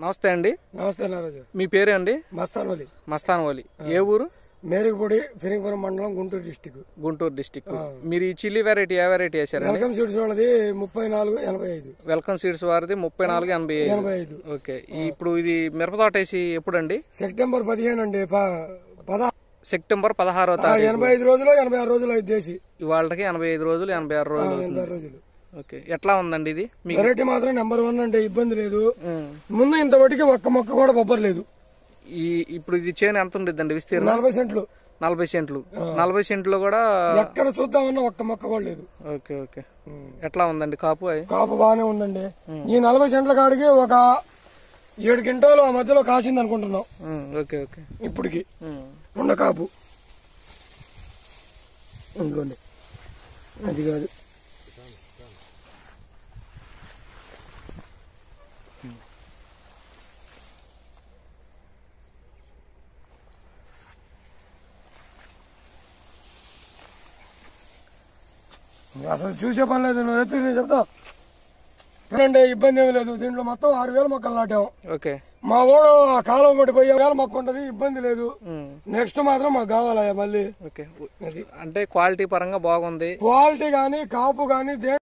నమస్తే అండి. నమస్తే నారాజు. మీ పేరే అండి? మస్తాన్వలి. మస్తాన్వలి. ఏ ఊరు? మేరుగుపొడి, ఫిరింగపురం మండలం, గుంటూరు డిస్టిక్. మీరు ఈ చిల్లీ వెరైటీ ఏ వెరైటీ వేసారు? వెల్కమ్ సీడ్స్ వాళ్ళది 3485. వెల్కమ్ సీడ్స్ వారిది 3485. ఓకే. ఇప్పుడు ఇది మిరప తోట వేసి ఎప్పుడండి? సెప్టెంబర్ 15 అండి. సెప్టెంబర్ 16వ తారీఖు. 85 రోజులు 86 రోజులు అయితే దేశీ. ఇవాళకి 85 రోజులు 86 రోజులు. ఓకే. ఎట్లా ఉందండి ఇది? వెరైటీ మాత్రం నెంబర్ 1 అంటే ఇబ్బంది లేదు. ముందు ఇంతవరకు ఒక్క మొక్క కూడా బొబ్బర్లేదు. ఇప్పుడు ఇది చేను ఎంత ఉండిద్దండి విస్తీర్ణం? 40 సెంట్లు. 40 సెంట్లు కూడా ఎక్కడ చూద్దామన్నా ఒక్క మొక్క కూడా లేదు. Okay okay. ఎట్లా ఉందండి కాపు? కాపు బాగానే ఉందండి. ఈ 40 సెంట్ల కాడికి ఒక 7 క్వింటాలు ఆ మధ్యలో కాసింది అనుకుంటున్నాం. Okay okay. ఇప్పటికి ఉండ కాపు ఇంకోండి, అది కాదు. అసలు చూసే పని లేదు. నువ్వు ఎత్తు నేను చెప్తా. ఇబ్బంది ఏమి లేదు. దీంట్లో మొత్తం 6000 మొక్కలు నాటాం. ఓకే. మా ఊడు కాలువ పడిపోయి 1000 మొక్క ఉంటది, ఇబ్బంది లేదు. నెక్స్ట్ మాత్రం మాకు కావాలా మళ్ళీ. ఓకే. అంటే క్వాలిటీ పరంగా బాగుంది. క్వాలిటీ గానీ కాపు గానీ